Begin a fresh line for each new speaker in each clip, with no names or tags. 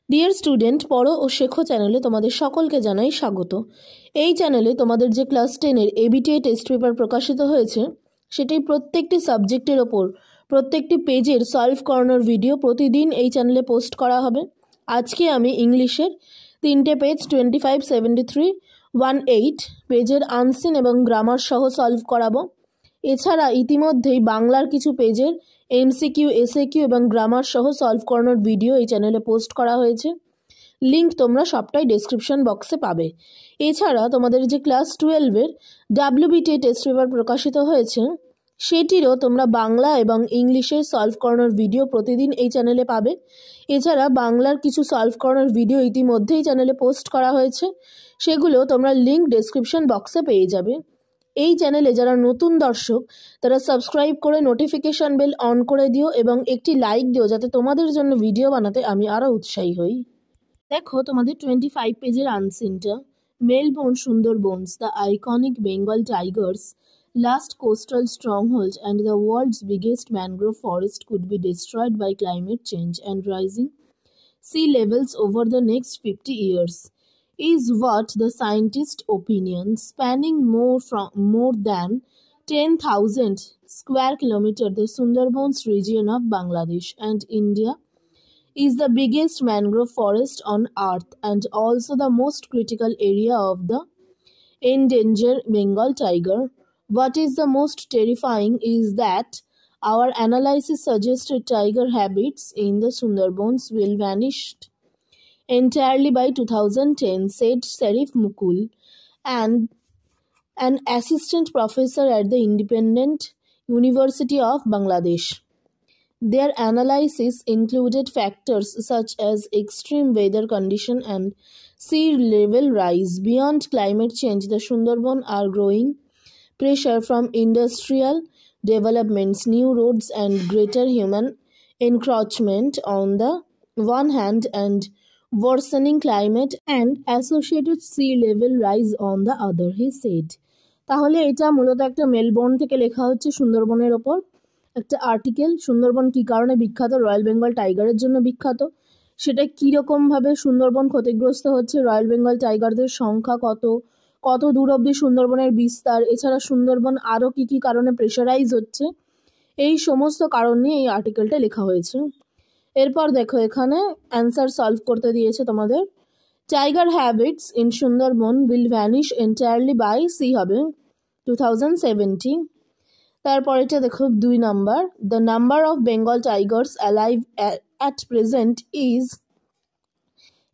Dear student, পড়ো ও শেখো চ্যানেলে তোমাদের সকলকে জানাই স্বাগত। এই চ্যানেলে তোমাদের যে ক্লাস 10-এর ABTA টেস্ট পেপার প্রকাশিত হয়েছে সেটাই প্রত্যেকটি সাবজেক্টের ওপর প্রত্যেকটি পেজের সলভ করানোর ভিডিও প্রতিদিন এই চ্যানেলে পোস্ট করা হবে। আজকে আমি ইংলিশের 3টে পেজ 25, 73, 18 পেজের আনসিন এবং গ্রামার সহ সলভ করাবো। এছাড়া ইতিমধ্যেই বাংলার কিছু পেজের MCQ, SAQ এবং গ্রামার সহ সলভ করানোর ভিডিও এই চ্যানেলে পোস্ট করা হয়েছে। লিংক তোমরা সবটাই ডেসক্রিপশন বক্সে পাবে। এছাড়া তোমাদের যে ক্লাস 12-এর WBTA টেস্ট পেপার প্রকাশিত হয়েছে সেটিরও তোমরা বাংলা এবং ইংলিশের সলভ করানোর ভিডিও প্রতিদিন এই চ্যানেলে পাবে। এছাড়া বাংলার কিছু সলভ করানোর ভিডিও ইতিমধ্যেই চ্যানেলে পোস্ট করা হয়েছে, সেগুলো তোমরা লিংক ডেসক্রিপশন বক্সে পেয়ে যাবে। এই চ্যানেলে যারা নতুন দর্শক তারা সাবস্ক্রাইব করে নোটিফিকেশন বেল অন করে দিও এবং একটি লাইক দিও, যাতে তোমাদের জন্য ভিডিও বানাতে আমি আরও উৎসাহী হই। দেখো তোমাদের 25 পেজের আনসিনটা। Melbourne Sundarbans, the iconic Bengal tigers last coastal stronghold and the world's biggest mangrove forest could be destroyed by climate change and rising sea levels over the next 50 years. Is what the scientists' opinion, spanning more than 10,000 square kilometers, the Sundarbans region of Bangladesh and India, is the biggest mangrove forest on earth and also the most critical area of the endangered Bengal tiger. What is the most terrifying is that our analysis suggested tiger habits in the Sundarbans will vanish entirely by 2010, said Sharif Mukul, and an assistant professor at the Independent University of Bangladesh. Their analysis included factors such as extreme weather condition and sea level rise. Beyond climate change, the Sundarban are growing pressure from industrial developments, new roads and greater human encroachment on the one hand, and worsening climate and associated sea level rise on the other, he said. তাহলে এটা মূলত একটা Melbourne থেকে লেখা হচ্ছে সুন্দরবনের ওপর একটা আর্টিকেল। সুন্দরবন কী কারণে বিখ্যাত? রয়্যাল বেঙ্গল টাইগারের জন্য বিখ্যাত। সেটা কীরকমভাবে সুন্দরবন ক্ষতিগ্রস্ত হচ্ছে, রয়্যাল বেঙ্গল টাইগারদের সংখ্যা কত দূর অবধি সুন্দরবনের বিস্তার, এছাড়া সুন্দরবন আরও কী কী কারণে প্রেশারাইজ হচ্ছে, এই সমস্ত কারণ নিয়ে এই আর্টিকেলটা লেখা হয়েছে। এরপর দেখো এখানে অ্যান্সার সলভ করতে দিয়েছে তোমাদের। Tiger habits in Sundarban will vanish entirely by C হবে 2070। তারপরেটা দেখো 2 number. The number of Bengal tigers alive at present is,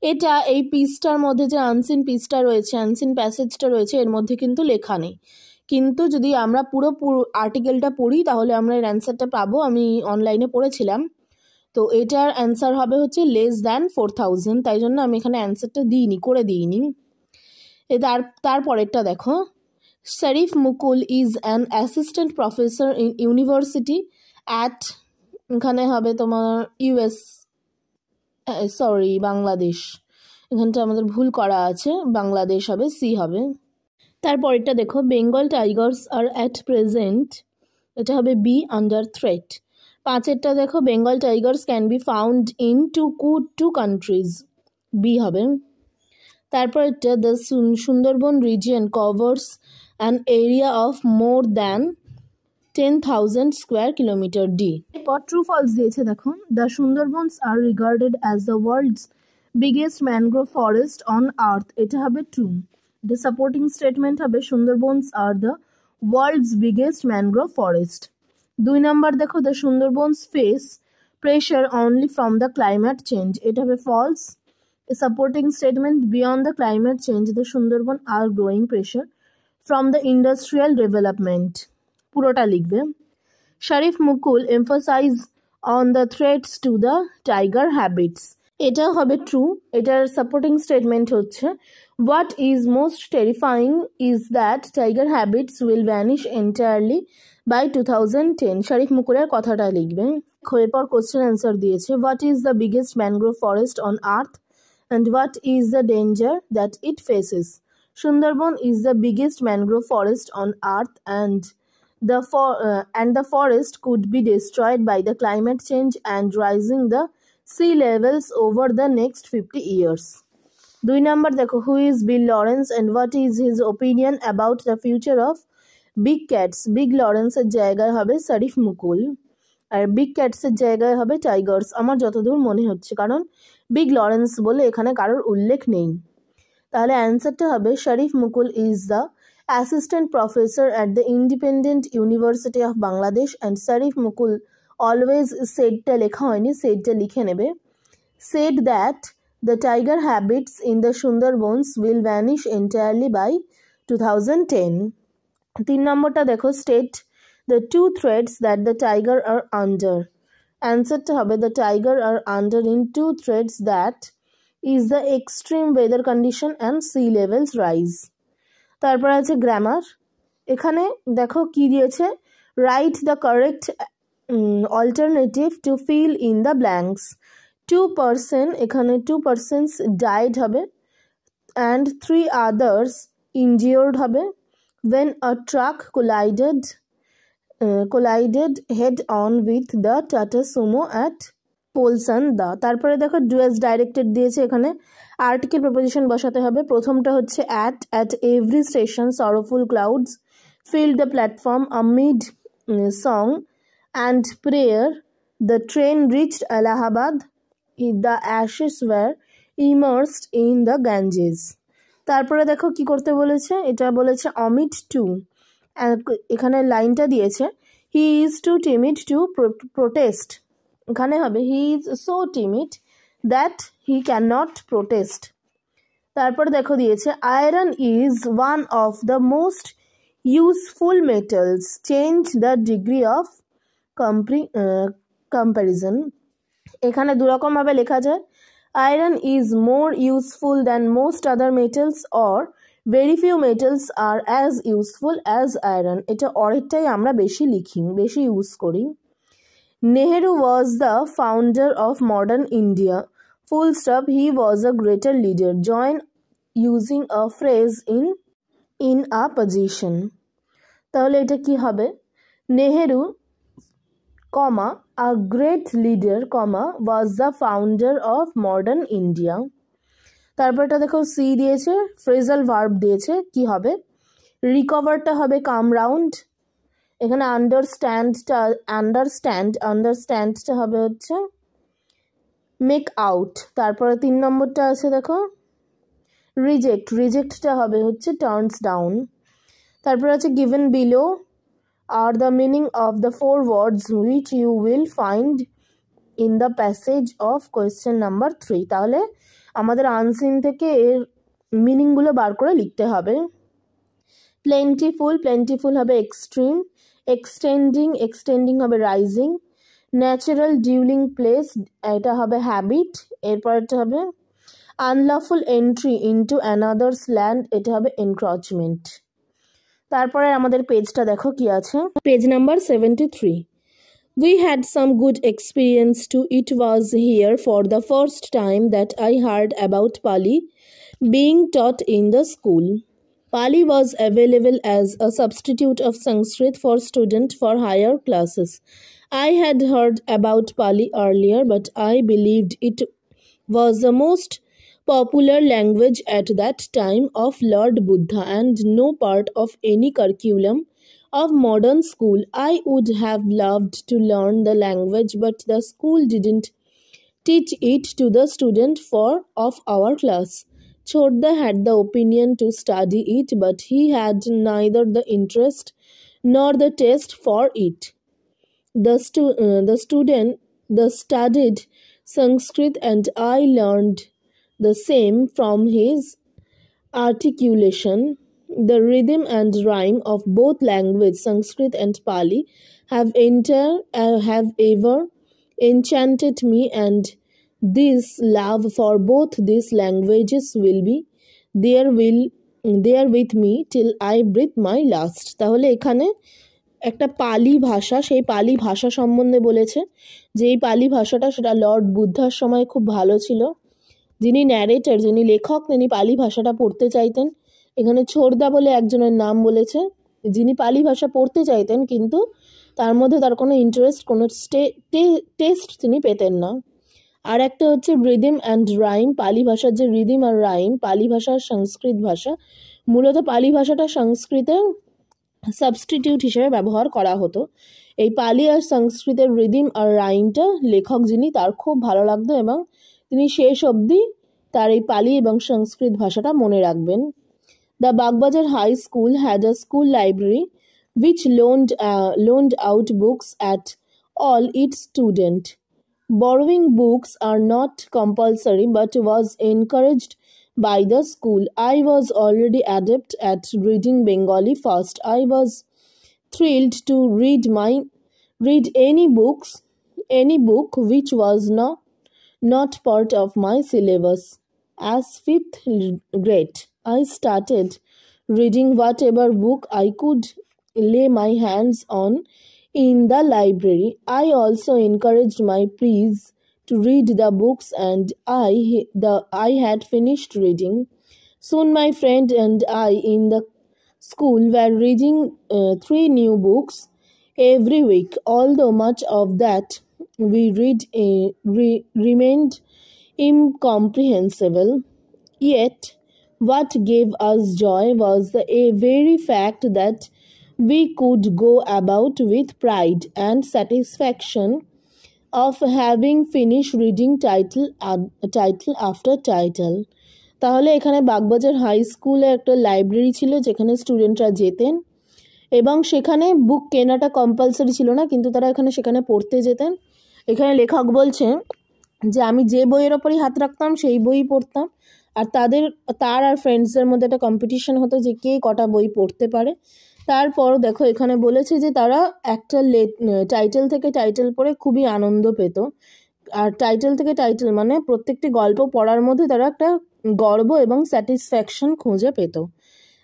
এটা এই পিসটার মধ্যে যে আনসিন পিসটা রয়েছে, আনসিন প্যাসেজটা রয়েছে, এর মধ্যে কিন্তু লেখা নেই। কিন্তু যদি আমরা পুরো আর্টিকেলটা পড়ি তাহলে আমরা এর অ্যান্সারটা পাবো। আমি অনলাইনে পড়েছিলাম, তো এটার অ্যান্সার হবে হচ্ছে লেস দ্যান 4000, তাই জন্য আমি এখানে অ্যান্সারটা করে দিইনি। তারপরেরটা দেখো। Sharif Mukul is an assistant professor in university at, এখানে হবে তোমার বাংলাদেশ, এখানটা আমাদের ভুল করা আছে, বাংলাদেশ হবে, সি হবে। তারপরেরটা দেখো। Bengal tigers are at present, এটা হবে বি, আন্ডার থ্রেট। 5এরটা দেখো। Bengal tigers can be found in two countries, B হবে। তারপরেরটা the Sundarban region covers an area of more than 10,000 square kilometre, D. এরপর ট্রু ফলস দিয়েছে দেখো। The Sundarbans are regarded as the world's biggest mangrove forest on earth, এটা হবে true. The supporting statement হবে Sundarbans are the world's biggest mangrove forest. 2 number দেখো। The Sundarbans face pressure only from the climate change, এটা হবে false. A supporting statement, beyond the climate change the Sundarban are growing pressure from the industrial development, পুরোটা লিখবে। Sharif Mukul emphasize on the threats to the tiger habits, এটা হবে true. এটার supporting statement হচ্ছে what is most terrifying is that tiger habits will vanish entirely by 2010, Sharif মুকুলের কথাটা লিখবে। এরপর কোশ্চেন অ্যান্সার দিয়েছে। What is the biggest mangrove forest on earth and what is the danger that it faces? Sundarban is the biggest mangrove forest on earth and the forest could be destroyed by the climate change and rising the sea levels over the next 50 years. 2 number দেখো, who is Bill Lawrence and what is his opinion about the future of big cats? Big Lawrence এর জায়গায় হবে শরীফ মুকুল, আর big cats এর জায়গায় হবে Tigers, আমার যতদূর মনে হচ্ছে, কারণ বিগ লরেন্স বলে এখানে কারোর উল্লেখ নেই। তাহলে অ্যান্সারটা হবে Sharif Mukul is the assistant professor at the independent university of Bangladesh and Sharif Mukul always সেডটা লেখা হয়নি, সেডটা লিখে নেবে, said that the tiger habits in the Sundarbans will vanish entirely by 2010. 3 নম্বরটা দেখো, state the two threats that the tiger are under. অ্যান্সারটা হবে the tiger are under in two threats that is the extreme weather condition and sea levels rise. তারপর আছে grammar, এখানে দেখো কি দিয়েছে, write the correct alternative to fill in the blanks. 2 person, এখানে 2 persons died হবে and 3 others injured হবে when a truck collided head on with the Tata Sumo at পোলসান্দা। তারপরে দেখো ডুয়েস ডাইরেক্টেড দিয়েছে, এখানে আর্টিকেল প্রপোজিশন বসাতে হবে। প্রথমটা হচ্ছে at every station sorrowful clouds filled the platform amid song and prayer the train reached Allahabad, the ashes were immersed in the Ganges. তারপরে দেখো কি করতে বলেছে, এটা বলেছে omit to, এখানে লাইনটা দিয়েছে he is too timid to protest, এখানে হবে he is so timid that he cannot protest. তারপর দেখো দিয়েছে iron is one of the most useful metals, change the degree of comparison. এখানে দুরকম ভাবে লেখা যায়, iron is more useful than most other metals or very few metals are as useful as iron. এটা অরেরটাই আমরা বেশি লিখি, বেশি ইউজ করি। Nehru was the founder of modern India, full stop, he was a greater leader, join using a phrase in a position. তাহলে এটা কি হবে, Nehru, comma, a great leader, comma, was the founder of modern India. তারপরটা দেখো C দিয়েছে, phrasal verb দিয়েছে, কি হবে, রিকভারটা হবে কাম রাউন্ড, এখানে আন্ডারস্ট্যান্ডটা হবে হচ্ছে মেক আউট। তারপরে 3 নম্বরটা আছে দেখো রিজেক্টটা হবে হচ্ছে টার্নস ডাউন। তারপর আছে given below are the meaning of the 4 words which you will find in the passage of question number 3. তাহলে আমাদের আনসিন থেকে এর মিনিংগুলো বার করে লিখতে হবে। প্লেন্টিফুল হবে এক্সট্রিম, এক্সটেন্ডিং হবে রাইজিং, ন্যাচারাল ডিউলিং প্লেস এটা হবে হ্যাবিট, এরপর এটা হবে unlawful entry into another's land, এটা হবে এনক্রচমেন্ট। তারপরে আমাদের পেজটা দেখো কি আছে, page number 73. We had some good experience too. It was here for the first time that I heard about Pali being taught in the school. Pali was available as a substitute of Sanskrit for students for higher classes. I had heard about Pali earlier, but I believed it was the most popular language at that time of Lord Buddha and no part of any curriculum of modern school. I would have loved to learn the language, but the school didn't teach it to the student of our class. Chodda had the opinion to study it, but he had neither the interest nor the taste for it. The studied Sanskrit and I learned the same from his articulation. The rhythm and rhyme of both language, Sanskrit and Pali, have ever enchanted me, and this love for both these languages will be there with me till I breathe my last. তাহলে এখানে একটা পালি ভাষা, সেই পালি ভাষা সম্বন্ধে বলেছে যে এই পালি ভাষাটা সেটা লর্ড বুদ্ধার সময় খুব ভালো ছিল। যিনি ন্যারেটর, যিনি লেখক, তিনি পালি ভাষাটা পড়তে চাইতেন। এখানে ছোড়দা বলে একজনের নাম বলেছে, যিনি পালি ভাষা পড়তে চাইতেন কিন্তু তার মধ্যে তার কোনো ইন্টারেস্ট, কোনো টেস্ট তিনি পেতেন না। আর একটা হচ্ছে রিদিম অ্যান্ড রাইম, পালি ভাষার যে রিদিম আর রাইম, পালি ভাষা আর সংস্কৃত ভাষা, মূলত পালি ভাষাটা সংস্কৃতে সাবস্টিটিউট হিসেবে ব্যবহার করা হতো। এই পালি আর সংস্কৃতের রিদিম আর রাইমটা লেখক যিনি তার খুব ভালো লাগতো এবং তিনি শেষ অবধি তার এই পালি এবং সংস্কৃত ভাষাটা মনে রাখবেন। The Bagbazar High School had a school library which loaned out books at all its students. Borrowing books are not compulsory but was encouraged by the school. I was already adept at reading Bengali fast. I was thrilled to read any book which was not part of my syllabus. As fifth grade, I started reading whatever book I could lay my hands on in the library. I also encouraged my peers to read the books and I had finished reading. Soon my friend and I in the school were reading 3 new books every week. Although much of that we remained incomprehensible, yet what gave us joy was the very fact that we could go about with pride and satisfaction of having finished reading title after title. তাহলে এখানে Bagbazar high স্কুলে একটা library ছিল যেখানে স্টুডেন্টরা যেতেন এবং সেখানে বুক কেনাটা কম্পালসারি ছিল না, কিন্তু তারা সেখানে পড়তে যেতেন। এখানে লেখক বলছে যে আমি যে বইয়ের ওপরই হাত রাখতাম সেই বই পড়তাম, আর তার আর ফ্রেন্ডসদের মধ্যে একটা কম্পিটিশন হতো যে কে কটা বই পড়তে পারে। তারপর দেখো এখানে বলেছে যে তারা একটা টাইটেল থেকে টাইটেল পড়ে খুবই আনন্দ পেত, আর টাইটেল থেকে টাইটেল মানে প্রত্যেকটি গল্প পড়ার মধ্যে তারা একটা গর্ব এবং স্যাটিসফ্যাকশন খুঁজে পেত।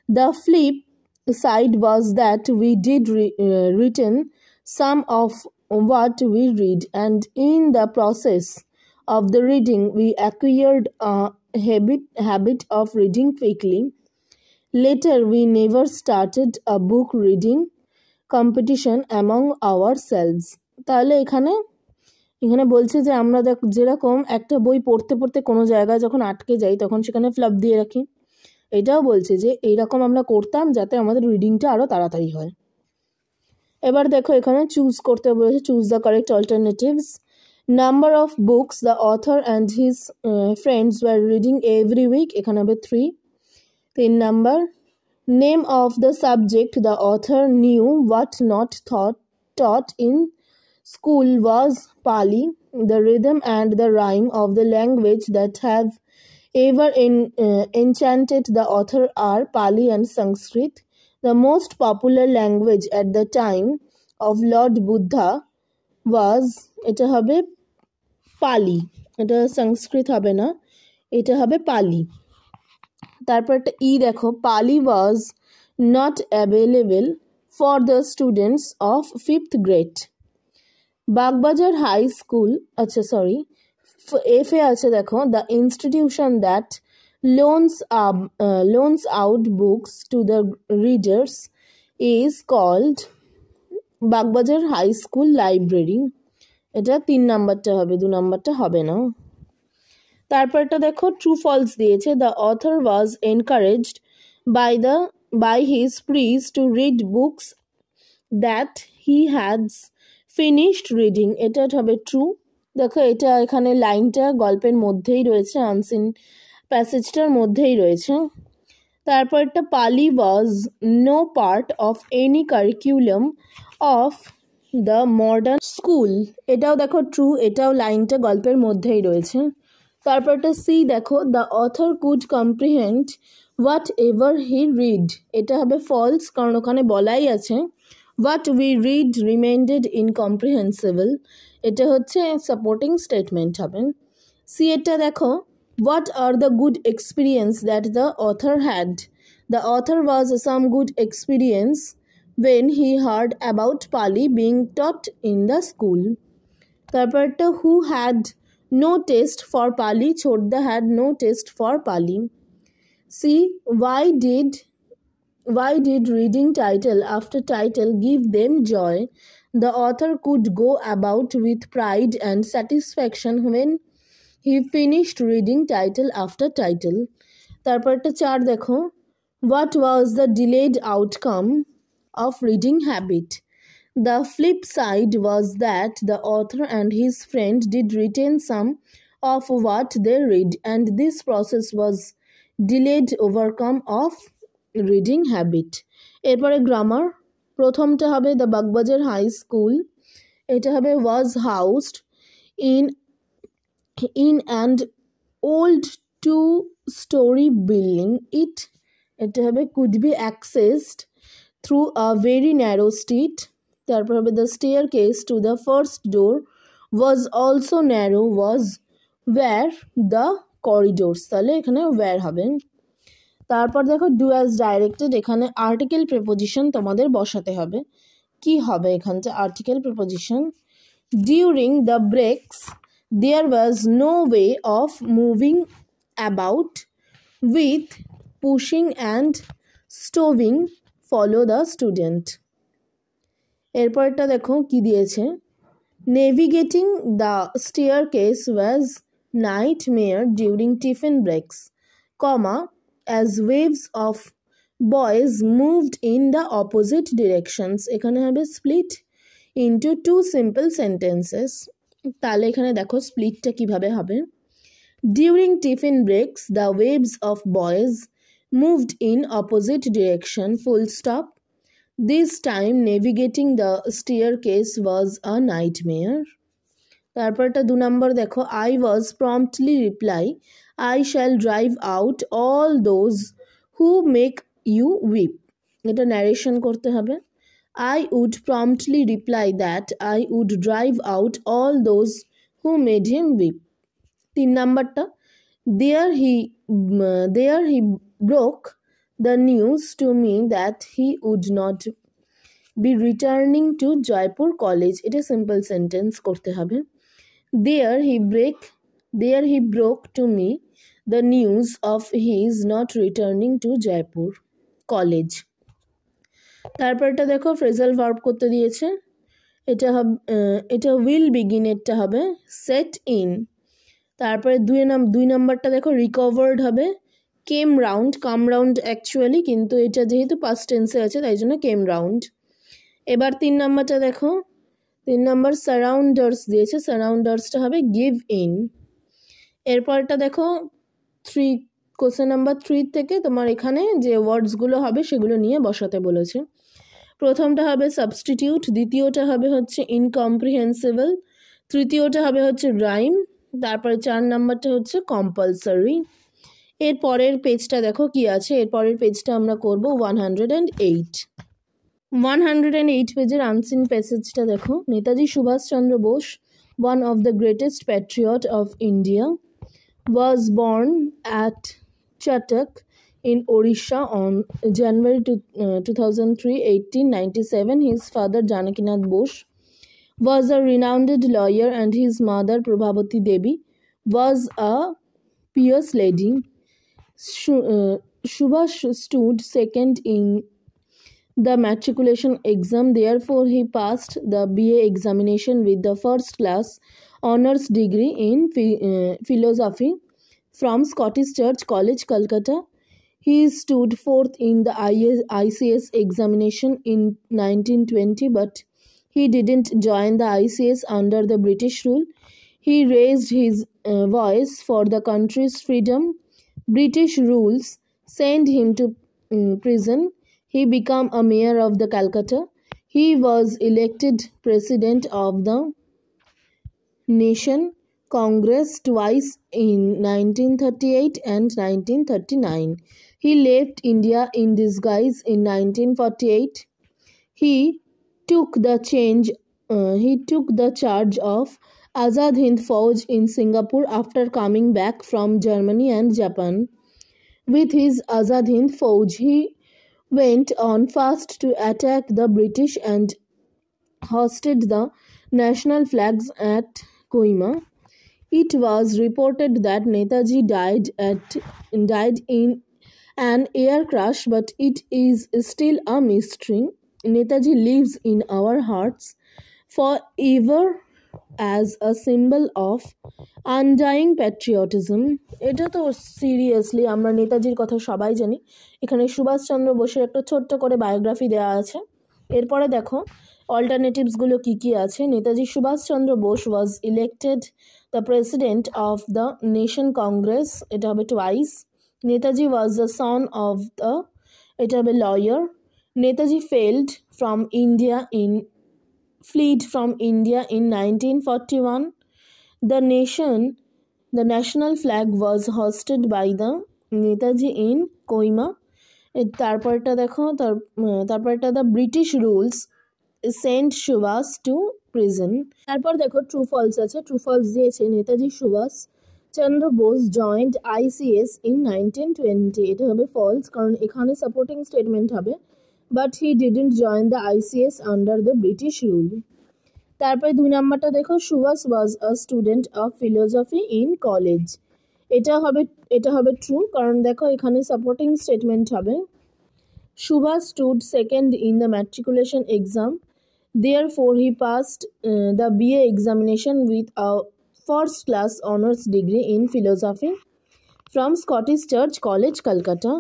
The flip side was that we did written some of what we read, and in the process of the reading we acquired a habit of reading quickly. Later we never started a book reading competition among ourselves. তাহলে এখানে বলছে যে আমরা যেরকম একটা বই পড়তে পড়তে কোনো জায়গায় যখন আটকে যাই তখন সেখানে ফ্লাপ দিয়ে রাখি, এটাও বলছে যে এইরকম আমরা করতাম যাতে আমাদের রিডিংটা আরও তাড়াতাড়ি হয়। এবার দেখো এখানে চুজ করতে বলেছে, choose the correct alternatives. Number of books the author and his friends were reading every week, এখানে হবে 3। 3 number, name of the subject the author knew what not taught in school was Pali. The rhythm and the rhyme of the language that have ever enchanted the author are Pali and Sanskrit. The most popular language at the time of Lord Buddha was, এটা হবে Pali, এটা সংস্কৃত হবে না, এটা হবে Pali। তারপর একটা দেখো, Pali was not available for the students of 5th grade. Bagbazar High School, আচ্ছা সরি, এফে আছে দেখো, the institution that loans out books to the readers is called Bagbazar High School Library. এটা 3 নাম্বারটা হবে, 2 নাম্বারটা হবে না। তারপরটা দেখো ট্রু ফলস দিয়েছে, the author was encouraged by his peers to read books that he had finished reading, এটা হবে ট্রু। দেখো এটা এখানে লাইনটা গল্পের মধ্যেই রয়েছে, আনসিন প্যাসেজটার মধ্যেই রয়েছে। তারপরটা Pali was no part of any curriculum of the modern school, এটাও দেখো ট্রু, এটাও লাইনটা গল্পের মধ্যেই রয়েছে। তারপরটা সি দেখো, the author could comprehend what ever he read, এটা হবে ফলস, কারণ ওখানে বলাই আছে what we read remained incomprehensible, এটা হচ্ছে সাপোর্টিং স্টেটমেন্ট হবে। সি এটা দেখো, what are the good experience that the author had, the author was some good experience when he heard about Pali being taught in the school. তারপরটা who had no taste for Pali, Chodda had no taste for Pali. See, why did reading title after title give them joy? The author could go about with pride and satisfaction when he finished reading title after title. তারপরটা 4 দেখো, what was the delayed outcome of reading habit? The flip side was that the author and his friend did retain some of what they read, and this process was delayed overcome of reading habit. এরপরে grammar, প্রথমটা হবে the Bagbazar High school, এটা হবে was housed in an old two-story building. এটা হবে could be accessed through a very narrow street. তারপর হবে the staircase to the first door was also narrow, was where the corridors, তাহলে এখানে where হবে। তারপর দেখো do as directed, এখানে আর্টিকেল প্রিপোজিশন তোমাদের বসাতে হবে। কি হবে এখানটা article preposition? During the breaks there was no way of moving about with pushing and stoving follow the student. এরপরটা দেখো কি দিয়েছে, navigating the staircase was nightmare during tiffin breaks, comma, as waves of boys moved in the opposite directions. এখানে হবে split into two simple sentences. তাহলে এখানে দেখো স্প্লিটটা কিভাবে হবে, during tiffin breaks the waves of boys moved in opposite direction, full stop. This time navigating the staircase was a nightmare. তারপরটা 2 নম্বর দেখো, I was promptly reply, I shall drive out all those who make you weep. এটা narration করতে হবে। I would promptly reply that I would drive out all those who made him weep. 3 নম্বরটা, there he broke the news to me that he would not be returning to Jaipur College. এটা simple sentence করতে হবে। There he broke to me the news of his not returning to Jaipur College. তারপরটা দেখো phrasal verb করতে দিয়েছে, এটা will begin এরটা হবে set in. তারপরে 2 নম্বরটা দেখো রিকভার্ড হবে came round, come round actually, কিন্তু এটা যেহেতু পাস্ট টেন্সে আছে তাই জন্য কেম রাউন্ড। এবার 3 নম্বরটা দেখো, 3 নম্বর সারাউন্ডার্স দিয়েছে, সারাউন্ডার্সটা হবে গিভ ইন। এরপরটা দেখো কোশ্চেন নাম্বার 3 থেকে তোমার এখানে যে ওয়ার্ডসগুলো হবে সেগুলো নিয়ে বসাতে বলেছে। প্রথমটা হবে সাবস্টিটিউট, দ্বিতীয়টা হবে হচ্ছে ইনকম্প্রিহেন্সিবল, তৃতীয়টা হবে হচ্ছে রাইম, তারপরে 4 নাম্বারটা হচ্ছে কম্পালসারি। এর পরের পেজটা দেখো কি আছে, এর পরের পেজটা আমরা করব 108। 108 পেজের আনসিন প্যাসেজটা দেখো, Netaji Subhashchandra Bose, one of the greatest patriot of India, was born at Chatak in Orissa on January 2003, 1897. His father Janakinath Bose was a renowned lawyer and his mother Prabhavati Devi was a pious lady. Subhash stood second in the matriculation exam, therefore he passed the BA examination with the first class honours degree in philosophy from Scottish Church College, Calcutta. He stood fourth in the ICS examination in 1920, but he didn't join the ICS under the British rule. He raised his voice for the country's freedom. British rules sent him to prison. He became a mayor of the Calcutta. He was elected president of the Nation Congress twice in 1938 and 1939. He left India in disguise in 1948. He took the charge of Azad Hind Fauj in Singapore after coming back from Germany and Japan. With his Azad Hind Fauj, he went on fast to attack the British and hoisted the national flags at Kohima. It was reported that Netaji died in an air crash, but it is still a mystery. Netaji lives in our hearts forever as a symbol of undying patriotism. এটা তো seriously আমরা নেতাজির কথা সবাই জানি। এখানে সুভাষচন্দ্র বোসের একটা ছোট্ট করে বায়োগ্রাফি দেওয়া আছে। এরপরে দেখো অল্টারনেটিভসগুলো কী কী আছে। Netaji Subhashchandra Bose was elected the president of the nation Congress, এটা হবে twice. Netaji was the son of the, এটা হবে lawyer. Netaji fled from India in 1941. The national flag was hoisted by the Netaji in Koima. তারপরটা দেখো তারপরটা the British rules sent Subhash to prison. তারপর দেখো true false আছে। ট্রু ফলস দিয়েছে Netaji Subhash Chandra Bose joined ICS in 1920, এটা হবে ফলস কারণ এখানে সাপোর্টিং স্টেটমেন্ট হবে but he didn't join the ICS under the British rule. তারপরে 2 নাম্বারটা দেখো Subhash was a student of philosophy in college, এটা হবে ট্রু কারণ দেখো এখানে সাপোর্টিং স্টেটমেন্ট হবে Subhash stood second in the matriculation exam, therefore he passed the BA examination with a first class honors degree in philosophy from Scottish Church College, Calcutta.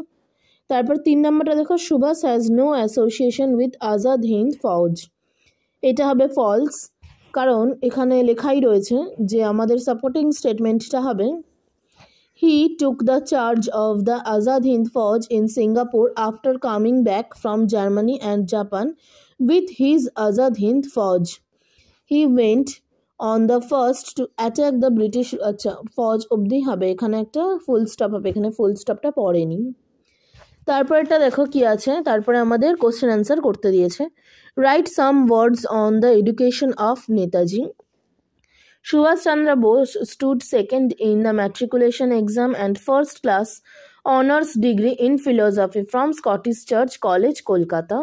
তারপর 3 নাম্বারটা দেখো Subhash has no association with Azad Hind Fauj, এটা হবে false কারণ এখানে লেখাই রয়েছে যে আমাদের সাপোর্টিং স্টেটমেন্টটা হবে he took the charge of the Azad Hind Fauj in Singapore after coming back from Germany and Japan with his Azad Hind Fauj. He went on the first to attack the British, আচ্ছা ফৌজ অবধি হবে, এখানে একটা ফুল স্টপ হবে, এখানে ফুল স্টপটা পড়েনি। তারপরটা দেখো কি আছে, তারপরে আমাদের কোশ্চেন অ্যান্সার করতে দিয়েছে। Write some words on the education of Netaji. Subhash Chandra Bose stood second in the matriculation exam and first class honours degree in philosophy from Scottish church college, Kolkata.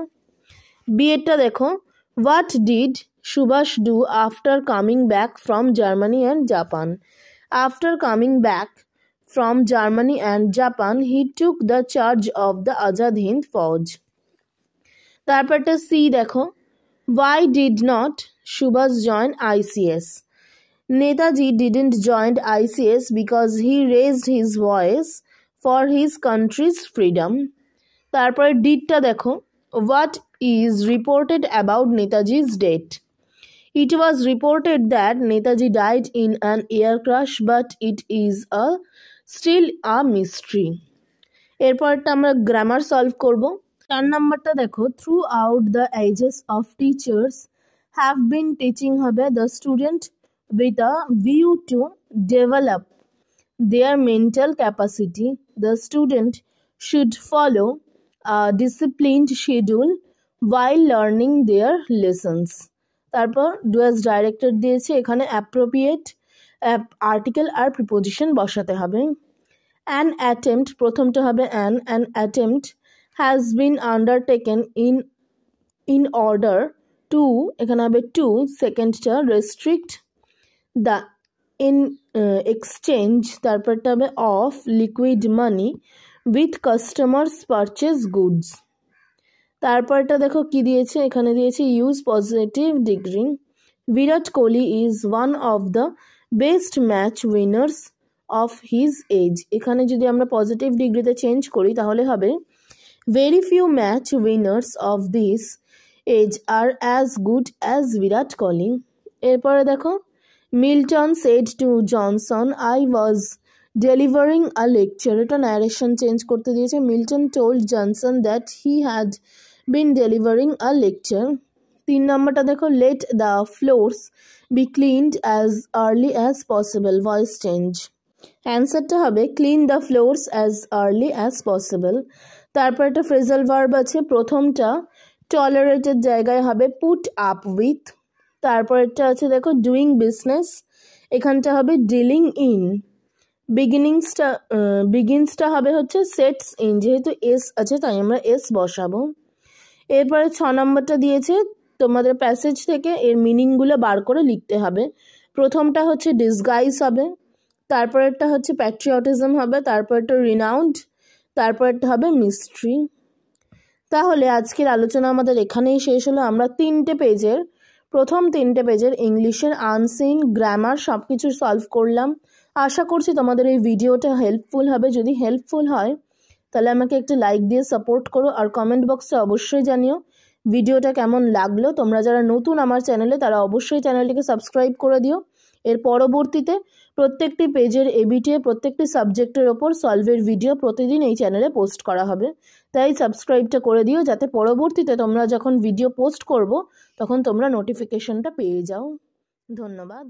বিএডটা দেখো what did Subhash do after coming back from Germany and Japan. After coming back from Germany and Japan, he took the charge of the Azad Hind Fauj. তারপরটা C দেখো why did not Subhash join ICS? Netaji didn't join ICS because he raised his voice for his country's freedom. তারপর ডিডটা দেখো what is reported about Netaji's death? It was reported that Netaji died in an air crash, but it is still a mystery. এরপরটা আমরা grammar solve করব। 4 নাম্বারটা দেখো throughout the ages of teachers have been teaching হবে the student with a view to develop their mental capacity. The student should follow a disciplined schedule while learning their lessons. তারপর do as directed দিয়েছে, এখানে appropriate article আর preposition বসাতে হবে। An attempt প্রথমটা হবে an attempt has been undertaken in order to, এখানে হবে to, সেকেন্ডটা রেস্ট্রিক্ট দ্য ইন এক্সচেঞ্জ, তারপরটা হবে of liquid money with customers purchase goods. তারপরটা দেখো কি দিয়েছে, এখানে দিয়েছে use positive degree. Virat Kohli is one of the best match winners of his age. এখানে যদি আমরা পজিটিভ ডিগ্রিতে চেঞ্জ করি তাহলে হবে very few match winners of this age আর as good as Virat Kohli. এরপরে দেখো Milton said to Johnson I was delivering a lecture, এটা ন্যারেশন চেঞ্জ করতে দিয়েছে। Milton told Johnson that he had been delivering a lecture. 3 নম্বরটা দেখো let the floors B cleaned as early as possible, voice change. অ্যান্সারটা হবে clean the floors as early as possible. তারপর একটা phrasal verb আছে, প্রথমটা টলারেটেড জায়গায় হবে পুট আপ উইথ। তারপর একটা আছে দেখো ডুইং বিজনেস, এখানটা হবে ডিলিং ইন। বিগিনসটা হবে হচ্ছে সেটস ইন, যেহেতু এস আছে তাই আমরা এস বসাবো। এরপরে 6 নম্বরটা দিয়েছে তোমাদের প্যাসেজ থেকে এর মিনিংগুলো বার করে লিখতে হবে। প্রথমটা হচ্ছে ডিসগাইজ হবে, তারপরেরটা হচ্ছে প্যাট্রিয়টিজম হবে, তারপরটা রিনাউন্ড, তারপরেরটা হবে মিস্ট্রি। তাহলে আজকের আলোচনা আমাদের এখানেই শেষ হলো। আমরা 3টে পেজের প্রথম 3টে পেজের ইংলিশের আনসিন, গ্রামার সব কিছু সলভ করলাম। আশা করছি তোমাদের এই ভিডিওটা হেল্পফুল হবে। যদি হেল্পফুল হয় তাহলে আমাকে একটি লাইক দিয়ে সাপোর্ট করো, আর কমেন্ট বক্সে অবশ্যই জানিও ভিডিওটা কেমন লাগলো। তোমরা যারা নতুন আমার চ্যানেলে তারা অবশ্যই চ্যানেলটিকে সাবস্ক্রাইব করে দিও। এর পরবর্তীতে প্রত্যেকটি পেজের এবিটিএ প্রত্যেকটি সাবজেক্টের ওপর সলভের ভিডিও প্রতিদিন এই চ্যানেলে পোস্ট করা হবে, তাই সাবস্ক্রাইবটা করে দিও যাতে পরবর্তীতে তোমরা যখন ভিডিও পোস্ট করব তখন তোমরা নোটিফিকেশনটা পেয়ে যাও। ধন্যবাদ।